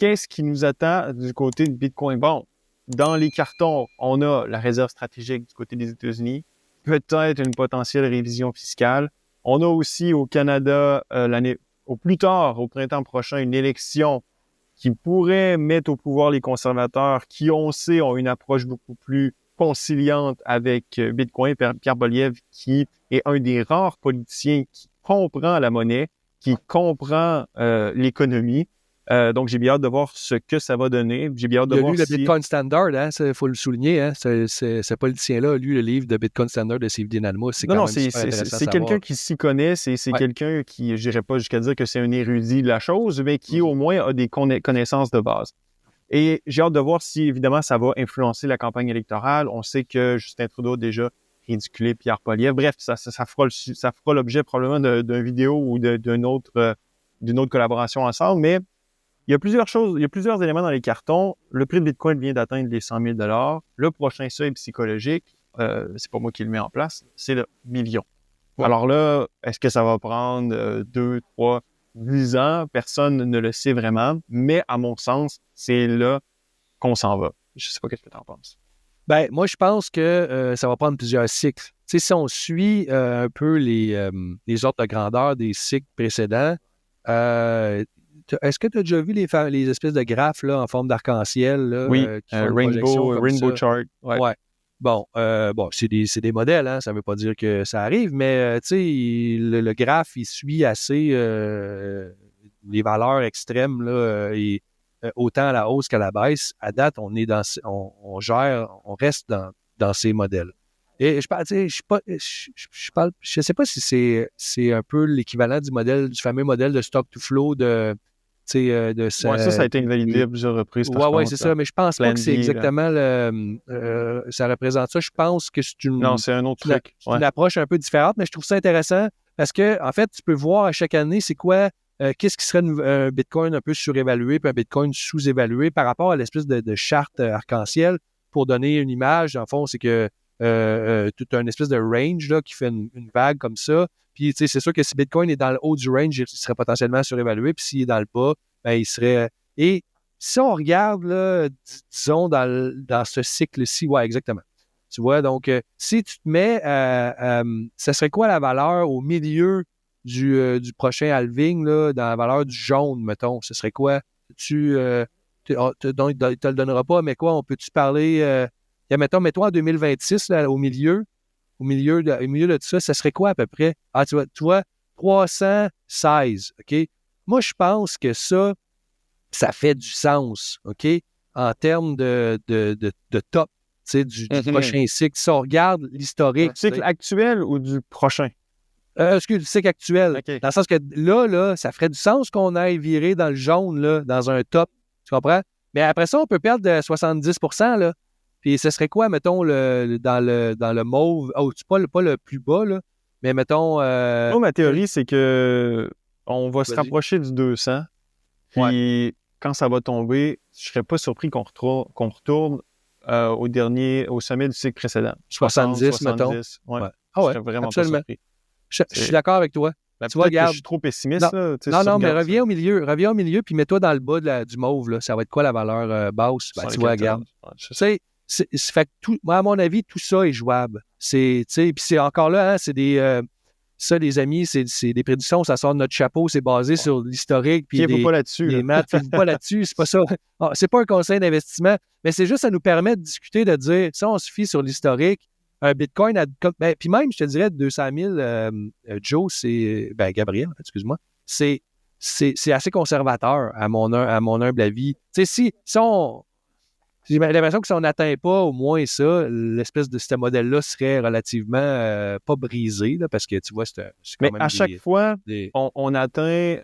qu'est-ce qui nous attend du côté de Bitcoin? Bon, dans les cartons, on a la réserve stratégique du côté des États-Unis, peut-être une potentielle révision fiscale. On a aussi au Canada, au plus tard, au printemps prochain, une élection qui pourrait mettre au pouvoir les conservateurs qui, on sait, ont une approche beaucoup plus conciliante avec Bitcoin. Pierre Poilievre, qui est un des rares politiciens qui comprend la monnaie, qui comprend l'économie. Donc, j'ai bien hâte de voir ce que ça va donner. J'ai bien hâte de voir le Bitcoin Standard, il faut le souligner. Hein, ce politicien-là a lu le livre de Bitcoin Standard de Steve Dinamo. Non, c'est quelqu'un qui s'y connaît. C'est quelqu'un qui, je n'irai pas jusqu'à dire que c'est un érudit de la chose, mais qui au moins a des connaissances de base. Et j'ai hâte de voir si, évidemment, ça va influencer la campagne électorale. On sait que Justin Trudeau a déjà ridiculé Pierre Poilievre. Bref, ça fera l'objet probablement d'une vidéo ou d'une autre collaboration ensemble, mais il y a plusieurs choses, il y a plusieurs éléments dans les cartons. Le prix de Bitcoin vient d'atteindre les 100 000 $. Le prochain seuil psychologique, c'est pas moi qui le mets en place, c'est le million. Ouais. Alors là, est-ce que ça va prendre 2, 3, 10 ans? Personne ne le sait vraiment, mais à mon sens, c'est là qu'on s'en va. Je sais pas ce que tu en penses. Ben, moi, je pense que ça va prendre plusieurs cycles. Tu sais, si on suit un peu les ordres de grandeur des cycles précédents, est-ce que tu as déjà vu les espèces de graphes là, en forme d'arc-en-ciel? Là, oui, Rainbow Chart. Ouais. Bon, c'est des modèles, hein, ça ne veut pas dire que ça arrive, mais tu sais, le graphe, il suit assez les valeurs extrêmes, là, autant à la hausse qu'à la baisse. À date, on reste dans ces modèles. Et je sais pas si c'est un peu l'équivalent du fameux modèle de stock to flow de ça a été invalidé à plusieurs reprises. Oui, c'est ça, mais je pense pas que c'est exactement ça représente ça. Je pense que c'est Non, c'est un autre truc. C'est une approche un peu différente, mais je trouve ça intéressant parce que, en fait, tu peux voir à chaque année c'est quoi, qu'est-ce qui serait un Bitcoin un peu surévalué puis un Bitcoin sous-évalué par rapport à l'espèce de charte arc-en-ciel. Pour donner une image, en fond, c'est que tout un espèce de range là, qui fait une vague comme ça. Puis, tu sais, c'est sûr que si Bitcoin est dans le haut du range, il serait potentiellement surévalué. Puis, s'il est dans le bas, ben, il serait... Et si on regarde, là, disons, dans ce cycle-ci, ouais, exactement. Tu vois, donc, si tu te mets... ça serait quoi la valeur au milieu du prochain halving, là, dans la valeur du jaune, mettons? Ce serait quoi? Donc, il ne te le donnera pas, mais quoi? On peut-tu parler... mets-toi en 2026, là, au milieu de tout ça, ça serait quoi à peu près? Ah, tu vois 316, OK? Moi, je pense que ça fait du sens, OK? En termes de top, tu sais, du prochain cycle. Si on regarde l'historique... Du cycle actuel ou du prochain? Excuse, du cycle actuel. Okay. Dans le sens que là, ça ferait du sens qu'on aille virer dans le jaune, là, dans un top. Tu comprends? Mais après ça, on peut perdre de 70%, là. Puis ce serait quoi, mettons, dans le mauve? Pas le plus bas, là, mais mettons... Moi, ma théorie, c'est que on va se rapprocher du 200. Puis quand ça va tomber, je ne serais pas surpris qu'on retourne au sommet du cycle précédent. 70, mettons. Ouais. Ah ouais, je serais vraiment absolument. pas surpris. Je suis d'accord avec toi. Tu vois, regarde, je suis trop pessimiste. Non, mais reviens au milieu, puis mets-toi dans le bas du mauve. Là. Ça va être quoi la valeur basse? Ben, tu vois, regarde. Tu sais, fait que moi, à mon avis, tout ça est jouable. Puis c'est encore là, hein, c'est des... ça, les amis, c'est des prédictions, ça sort de notre chapeau, c'est basé sur l'historique. Puis fiez-vous pas là-dessus. Les maths, fiez-vous pas là-dessus, c'est pas ça. C'est pas un conseil d'investissement, mais c'est juste, ça nous permet de discuter, de dire, si on se fie sur l'historique, un Bitcoin, puis même, je te dirais, 200 000, Joe, c'est... Ben, Gabriel, excuse-moi, c'est assez conservateur, à mon humble avis. Tu sais, si on... J'ai l'impression que si on n'atteint pas au moins ça, l'espèce de ce modèle-là serait relativement pas brisé, là, parce que tu vois, c'est quand même... Mais à chaque fois, on atteint,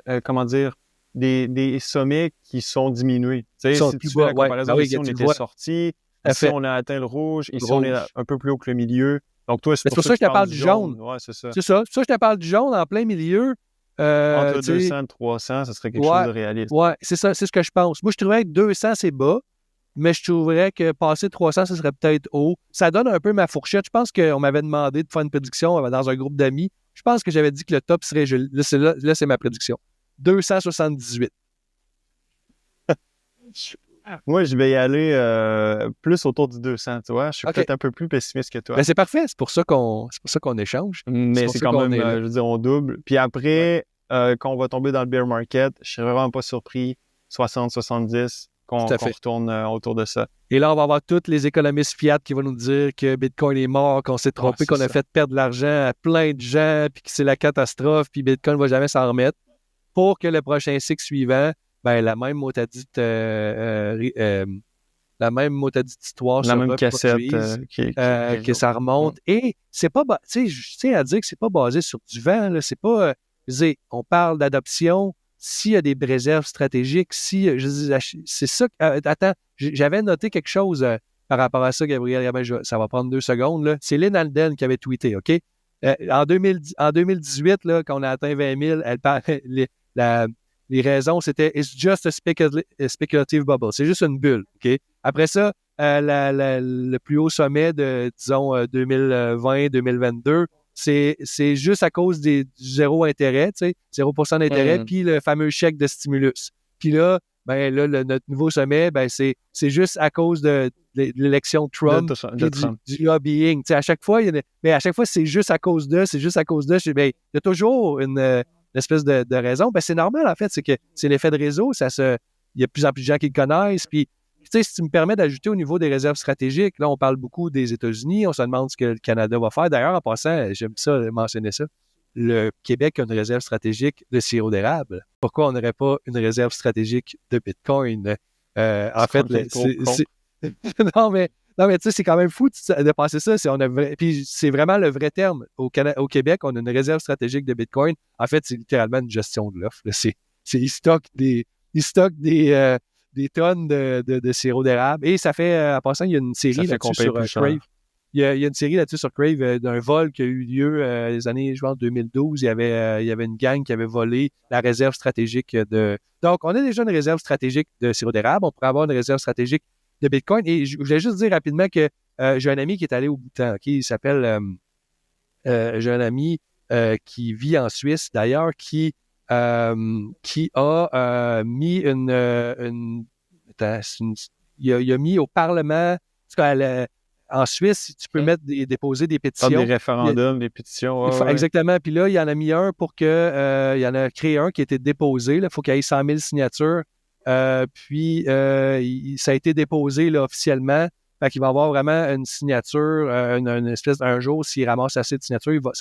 des sommets qui sont diminués. Tu sais, si tu fais la comparaison, ici, on était sorti, ici, on a atteint le rouge, ici, on est un peu plus haut que le milieu. Donc, toi, c'est pour ça que je te parle du jaune. Ouais, c'est ça. C'est ça. C'est ça que je te parle du jaune en plein milieu. Entre 200 et 300, ça serait quelque chose de réaliste. Oui, c'est ça, c'est ce que je pense. Moi, je trouverais que 200, c'est bas. Mais je trouverais que passer 300, ce serait peut-être haut. Ça donne un peu ma fourchette. Je pense qu'on m'avait demandé de faire une prédiction dans un groupe d'amis. Je pense que j'avais dit que le top serait... Là, c'est ma prédiction. 278. Moi, je vais y aller plus autour du 200, tu vois. Je suis peut-être un peu plus pessimiste que toi. Ben, c'est parfait, c'est pour ça qu'on échange. Mais c'est quand même, je veux dire, on double. Puis après, quand on va tomber dans le bear market, je serais vraiment pas surpris, 60, 70, qu'on retourne autour de ça. Et là, on va avoir tous les économistes fiat qui vont nous dire que Bitcoin est mort, qu'on s'est trompé, qu'on a fait perdre de l'argent à plein de gens, puis que c'est la catastrophe, puis Bitcoin ne va jamais s'en remettre. Pour que le prochain cycle suivant, ben, la même motadite histoire la même cassette que ça remonte. Et c'est pas, tu sais, je tiens à dire que c'est pas basé sur du vent, là. C'est pas, on parle d'adoption. S'il y a des réserves stratégiques, c'est ça. Attends, j'avais noté quelque chose par rapport à ça, Gabriel. Ça va prendre 2 secondes, là. C'est Lynn Alden qui avait tweeté, OK? En 2018, là, quand on a atteint 20 000, elle parlait, les raisons, c'était « It's just a speculative bubble ». C'est juste une bulle, OK? Après ça, le plus haut sommet de, disons, 2020-2022, c'est juste à cause du zéro intérêt, tu sais, 0% d'intérêt, puis le fameux chèque de stimulus. Puis là, ben là, notre nouveau sommet, ben c'est juste à cause de l'élection de Trump, du lobbying. Tu sais, à chaque fois, mais à chaque fois, c'est juste à cause de. Ben, il y a toujours une espèce de raison. Ben, c'est normal, en fait, c'est que c'est l'effet de réseau. Il y a de plus en plus de gens qui le connaissent. Puis, tu sais, si tu me permets d'ajouter au niveau des réserves stratégiques, là, on parle beaucoup des États-Unis. On se demande ce que le Canada va faire. D'ailleurs, en passant, j'aime ça mentionner ça. Le Québec a une réserve stratégique de sirop d'érable. Pourquoi on n'aurait pas une réserve stratégique de Bitcoin? En fait, non, mais tu sais, c'est quand même fou de penser ça. Puis c'est vraiment le vrai terme. Au Québec, on a une réserve stratégique de Bitcoin. En fait, c'est littéralement une gestion de l'offre. Ils stockent des tonnes de sirop d'érable. Et ça fait, en passant, il y a une série là-dessus sur Crave. Il y a une série là-dessus sur Crave d'un vol qui a eu lieu les années, je pense, 2012. Il y avait une gang qui avait volé la réserve stratégique de... Donc, on a déjà une réserve stratégique de sirop d'érable. On pourrait avoir une réserve stratégique de Bitcoin. Et je voulais juste dire rapidement que j'ai un ami qui est allé au Bhoutan. Okay? Il s'appelle... j'ai un ami qui vit en Suisse, d'ailleurs, qui a mis il a mis au Parlement... En Suisse, tu peux déposer des pétitions. Des référendums, des pétitions. Exactement. Puis là, il y en a mis un pour que... il y en a créé un qui a été déposé. Il faut qu'il y ait 100 000 signatures. Puis, ça a été déposé là, officiellement. Fait qu'il va avoir vraiment une signature, une espèce d'un jour, s'il ramasse assez de signatures, il va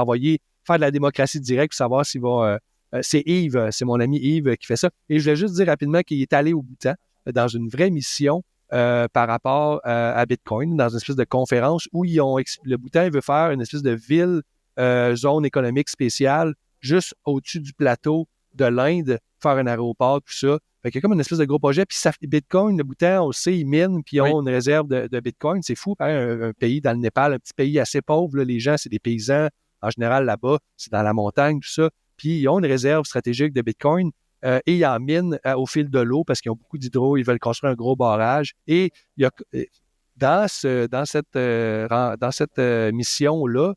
envoyer faire de la démocratie directe pour savoir s'il va... c'est Yves, c'est mon ami Yves qui fait ça. Et je voulais juste dire rapidement qu'il est allé au Bhoutan dans une vraie mission par rapport à Bitcoin, dans une espèce de conférence où le Bhoutan veut faire une espèce de ville, zone économique spéciale, juste au-dessus du plateau de l'Inde, faire un aéroport, tout ça. Fait qu'il y a comme une espèce de gros projet. Puis Bitcoin, le Bhoutan, on le sait, ils minent, puis ils ont une réserve de Bitcoin. C'est fou, un pays dans le Népal, un petit pays assez pauvre. Là, les gens, c'est des paysans, en général, là-bas. C'est dans la montagne, tout ça. Puis ils ont une réserve stratégique de Bitcoin. Et ils en minent au fil de l'eau parce qu'ils ont beaucoup d'hydro, ils veulent construire un gros barrage. Et il y a, dans cette mission-là,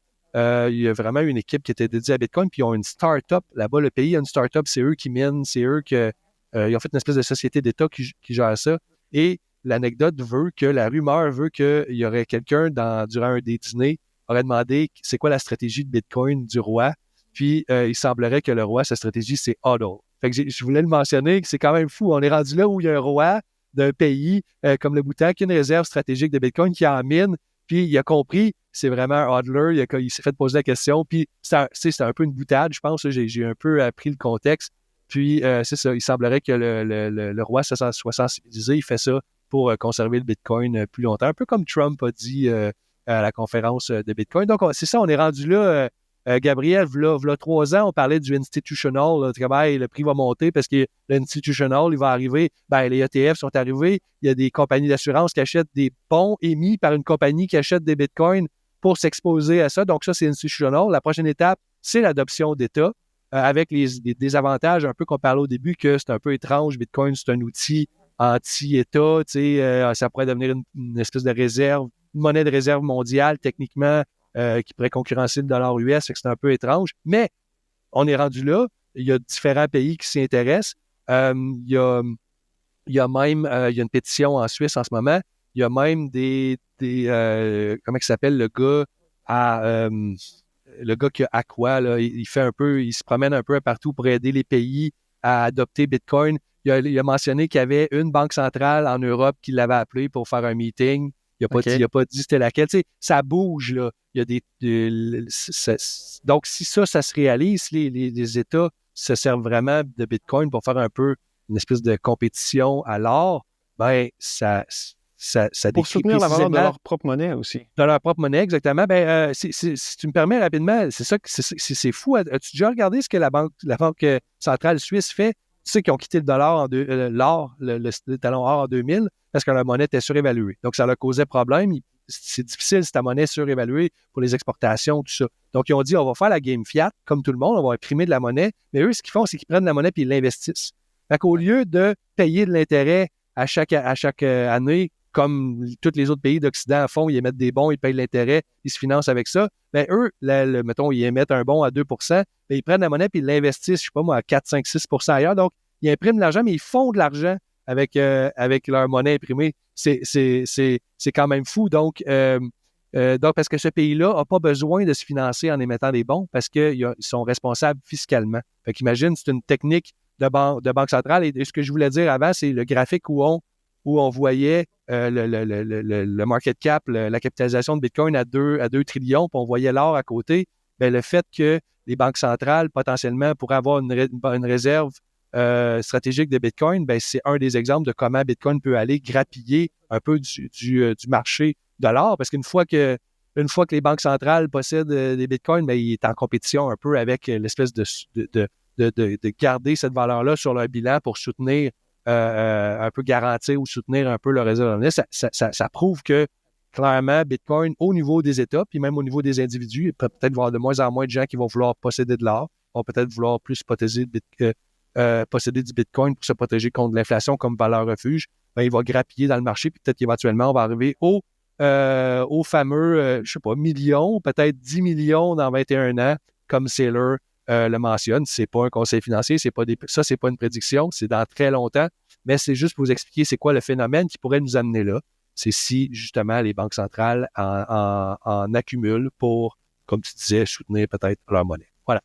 il y a vraiment une équipe qui était dédiée à Bitcoin, puis ils ont une start-up. Là-bas, le pays a une start-up, c'est eux qui minent, c'est eux qui ils ont fait une espèce de société d'État qui gère ça. Et la rumeur veut qu'il y aurait quelqu'un durant un des dîners aurait demandé c'est quoi la stratégie de Bitcoin du roi. Puis il semblerait que le roi, sa stratégie, c'est HODL. Fait que je voulais le mentionner, que c'est quand même fou. On est rendu là où il y a un roi d'un pays comme le Bhoutan qui a une réserve stratégique de Bitcoin qui en mine, puis il a compris, c'est vraiment un hodler, il s'est fait poser la question, puis c'est un peu une boutade, je pense, j'ai un peu appris le contexte, puis c'est ça, il semblerait que le roi soit sensibilisé, il fait ça pour conserver le Bitcoin plus longtemps, un peu comme Trump a dit à la conférence de Bitcoin. Donc, c'est ça, on est rendu là... Gabriel, v'là 3 ans, on parlait du institutional, le prix va monter parce que l'institutional, il va arriver, les ETF sont arrivés, il y a des compagnies d'assurance qui achètent des bons émis par une compagnie qui achète des bitcoins pour s'exposer à ça. Donc ça, c'est institutional. La prochaine étape, c'est l'adoption d'État avec les désavantages un peu qu'on parlait au début que c'est un peu étrange. Bitcoin, c'est un outil anti-État, ça pourrait devenir une espèce de réserve, une monnaie de réserve mondiale techniquement, qui pourrait concurrencer le dollar US, fait que c'est un peu étrange. Mais on est rendu là. Il y a différents pays qui s'y intéressent. Il y a Il y a même, il y a une pétition en Suisse en ce moment. Il y a même comment il s'appelle le gars qui a Aqua, là, il se promène un peu partout pour aider les pays à adopter Bitcoin. Il a mentionné qu'il y avait une banque centrale en Europe qui l'avait appelé pour faire un meeting. Il n'a pas dit c'était laquelle. Tu sais, ça bouge, là. Il y a donc, si ça se réalise, les États se servent vraiment de Bitcoin pour faire un peu une espèce de compétition à l'or, ben, ça pour soutenir la valeur de leur propre monnaie aussi. De leur propre monnaie, exactement. Ben, si tu me permets rapidement, c'est fou. As-tu déjà regardé ce que la banque centrale suisse fait? Tu sais qu'ils ont quitté le dollar le talon or en 2000 parce que leur monnaie était surévaluée. Donc, ça leur causait problème. C'est difficile si ta monnaie est surévaluée pour les exportations, tout ça. Donc, ils ont dit, on va faire la game fiat, comme tout le monde, on va imprimer de la monnaie. Mais eux, ce qu'ils font, c'est qu'ils prennent la monnaie et ils l'investissent. Fait qu'au lieu de payer de l'intérêt à chaque année, comme tous les autres pays d'Occident font, ils émettent des bons, ils payent l'intérêt, ils se financent avec ça. Ben eux, mettons, ils émettent un bon à 2 ben, ils prennent la monnaie puis ils l'investissent, je sais pas moi, à 4, 5, 6 ailleurs. Donc, ils impriment de l'argent, mais ils font de l'argent avec leur monnaie imprimée. C'est quand même fou. Donc, parce que ce pays-là n'a pas besoin de se financer en émettant des bons parce qu'ils sont responsables fiscalement. Fait qu'imagine, c'est une technique de banque centrale. Et ce que je voulais dire avant, c'est le graphique où on voyait le market cap, la capitalisation de Bitcoin à 2 trillions, puis on voyait l'or à côté. Ben, le fait que les banques centrales, potentiellement, pourraient avoir une réserve stratégique de Bitcoin, ben, c'est un des exemples de comment Bitcoin peut aller grappiller un peu du marché de l'or, parce qu'une fois que les banques centrales possèdent des Bitcoins, ben, il est en compétition un peu avec l'espèce de garder cette valeur-là sur leur bilan pour soutenir un peu garantir ou soutenir un peu le réseau de la monnaie. Ça prouve que, clairement, Bitcoin, au niveau des États, puis même au niveau des individus, il peut peut-être y avoir de moins en moins de gens qui vont vouloir posséder de l'or, vont peut-être vouloir plus posséder du Bitcoin pour se protéger contre l'inflation comme valeur refuge. Ben, il va grappiller dans le marché, puis peut-être qu'éventuellement, on va arriver au fameux, je sais pas, millions, peut-être 10 millions dans 21 ans, comme Saylor le mentionne. C'est pas un conseil financier, c'est pas une prédiction, c'est dans très longtemps, mais c'est juste pour vous expliquer c'est quoi le phénomène qui pourrait nous amener là. C'est si, justement, les banques centrales en accumulent pour, comme tu disais, soutenir peut-être leur monnaie. Voilà.